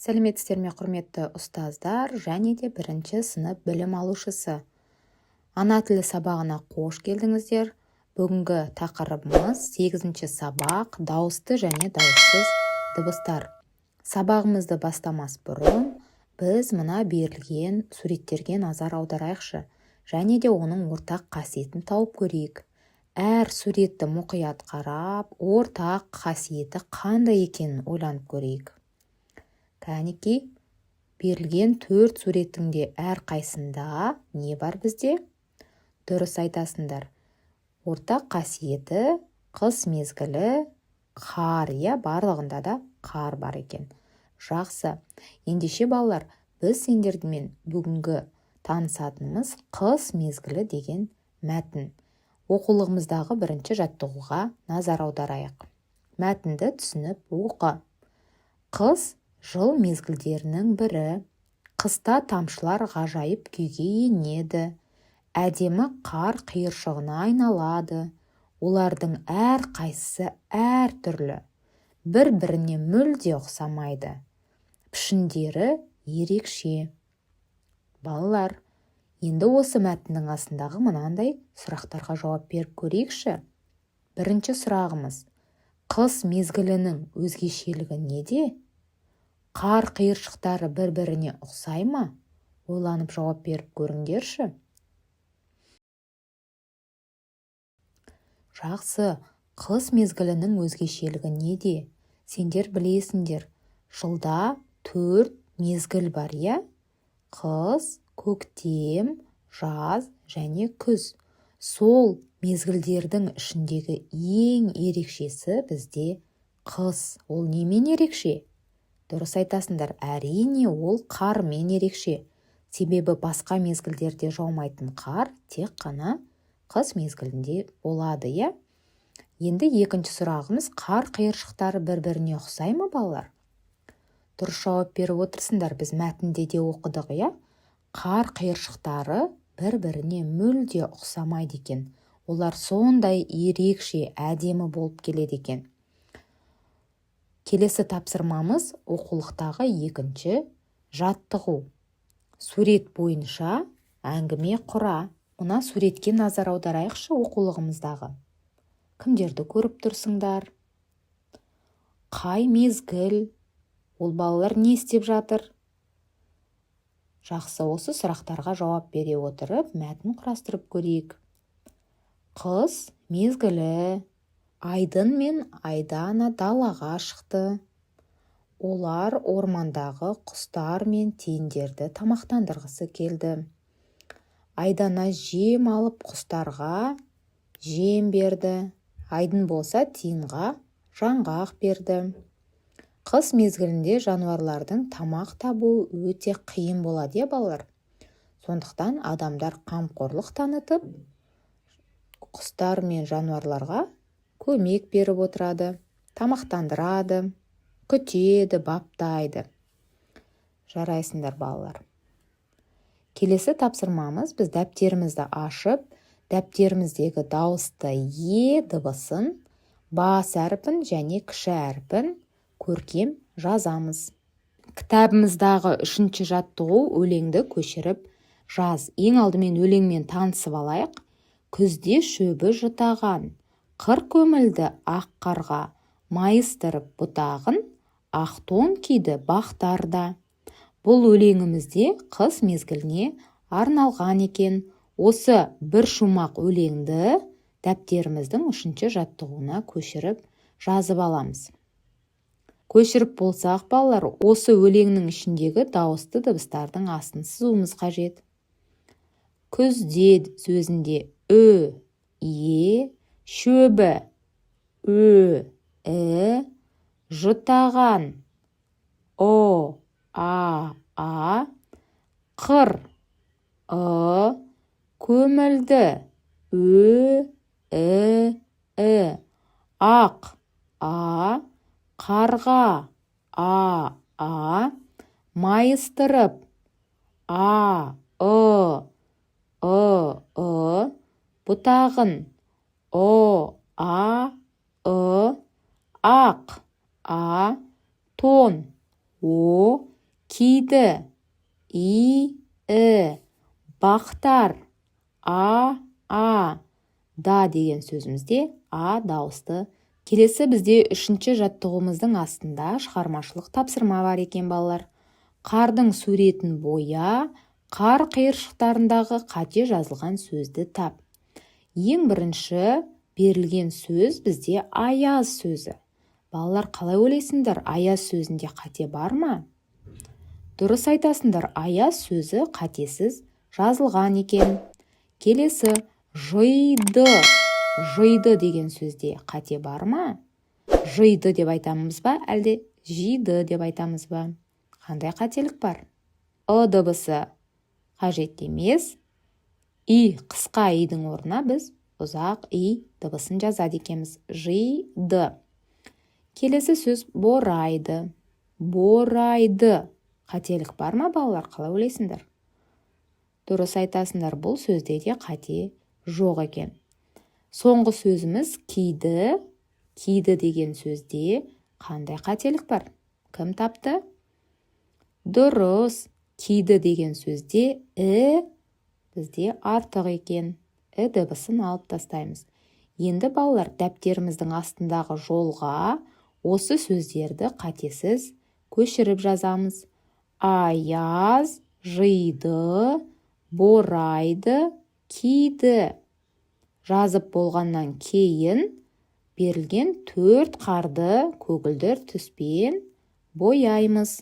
Сәлеметсіздер ме, құрметті ұстаздар және де бірінші сынып білім алушысы. Ана тілі сабағына қош келдіңіздер. Бүгінгі тақырыбымыз 8-ші сабақ дауысты және дауыссыз дыбыстар. Сабағымызды бастамас бұрын біз мына берілген суреттерге назар аударайықшы және де оның ортақ қасиетін тауып көрейік. Әр суретті мұқият қарап, ортақ қасиеті қандай екенін ойланып көрейік. Кәнекей, берілген 4 суреттің де әр қайсында не бар бізде? Дұрыс айтасыңдар. Ортақ қасиеті қыс мезгілі, қар, барлығында да қар бар екен. Жақсы. Ендеше балалар, біз сендермен бүгінгі танысатынымыз қыс мезгілі деген мәтін. Оқулығымыздағы бірінші жаттығуға назар аударайық. Мәтінді түсініп оқы. Қыс жыл мезгілдерінің бірі. Қыста тамшылар ғажайып күйге енеді. Әдемі қар қиыршығына айналады. Олардың әр қайсысы әр түрлі. Бір-біріне мүлде ұқсамайды. Пішіндері ерекше. Балалар, енді осы мәтіннің астындағы мынандай сұрақтарға жауап беріп көрейікші. Бірінші сұрағымыз: қыс мезгілінің өзгешелігі неде? Қар қиыршықтары бір-біріне ұқсай ма? Ойланып жауап беріп көріңдерші. Жақсы, қыс мезгілінің өзгешелігі неде? Сендер білесіңдер, жылда 4 мезгіл бар, Қыс, көктем, жаз және күз. Сол мезгілдердің ішіндегі ең ерекшесі бізде қыс. Ол немен ерекше? Дұрыс айтасыңдар, әрине ол қармен ерекше. Себебі басқа мезгілдерде жаумайтын қар тек қана қыс мезгілінде болады, Енді екінші сұрағымыз: қар қиыршықтары бір-біріне ұқсай ма, балалар? Дұрыс жауап беріп отырсыңдар, біз мәтінде де оқыдық, Қар қиыршықтары бір-біріне мүлде ұқсамайды екен. Олар сондай ерекше, әдемі болып келеді екен. Келесі тапсырмамыз оқулықтағы 2-ші жаттығу. Сурет бойынша әңгіме құра. Мына суретке назар аударайықшы оқулығымыздағы. Кімдерді көріп тұрсыңдар? Қай мезгіл? Ол балалар не істеп жатыр? Жақсы, осы сұрақтарға жауап бере отырып, мәтін құрастырып көрейік. Қыс мезгілі. Айдын мен Айдана далаға шықты. Олар ормандағы құстар мен тиіндерді тамақтандырғысы келді. Айдана жем алып құстарға жем берді. Айдын болса тиынға жаңғақ берді. Қыс мезгілінде жануарлардың тамақ табуы өте қиын болады, балалар. Сондықтан адамдар қамқорлық танытып, құстар мен жануарларға көмек беріп отырады, тамақтандырады, күтеді, баптайды. Жарайсыңдар, балалар. Келесі тапсырмамыз: біз дәптерімізді ашып, дәптеріміздегі дауысты е дыбысын, бас әрпін және кіші әрпін көркем жазамыз. Кітабымыздағы 3-ші жаттығу: өлеңді көшіріп жаз. Ең алдымен өлеңмен танысып алайық. Күзде шөбі жұтаған, қыр көмілді ақ қарға, майыстырып бұтағын, ақ тон киді бақтарда. Бұл өлеңімізде қыс мезгіліне арналған екен. Осы бір шумақ өлеңді дәптеріміздің 3-ші жаттығуына көшіріп жазып аламыз. Көшіріп болсақ, балалар, осы өлеңнің ішіндегі дауысты дыбыстардың астын сызуымыз қажет. Күзде сөзінде ү, е, шөбі, ү, і, жұтаған, о, а, қыр, көмілді, ү, і, ақ, қарға, майыстырып, бұтағын, ақ, тон, киді, и, бақтар, да деген сөзімізде а дауысты. Келесі бізде үшінші жаттығуымыздың астында шығармашылық тапсырма бар екен балалар. Қардың суретін боя, қар қиыршықтарындағы қате жазылған сөзді тап. Ең бірінші берілген сөз бізде аяз сөзі. Балалар, қалай ойлайсыңдар, аяз сөзінде қате бар ма? Дұрыс айтасыңдар, аяз сөзі қатесіз жазылған екен. Келесі жиды. Жиды деген сөзде қате бар ма? Жиды деп айтамыз ба, әлде жиды деп айтамыз ба? Қандай қателік бар? Дыбысы қажет емес. И, қысқа идің орнына біз ұзақ и дыбысын жазады екенбіз. Жиды. Келесі сөз борайды. Борайды. Қателік бар ма, балалар? Қалай ойлайсыңдар? Дұрыс айтасыңдар, бұл сөзде де қате жоқ екен. Соңғы сөзіміз киді. Киді деген сөзде қандай қателік бар? Кім тапты? Дұрыс. Киді деген сөзде бізде артық екен. Дыбысын алып тастаймыз. Енді балалар, дәптеріміздің астындағы жолға осы сөздерді қатесіз көшіріп жазамыз. Аяз, жиды, борайды, киді. Жазып болғаннан кейін берілген 4 қарды көгілдір түспен бояймыз.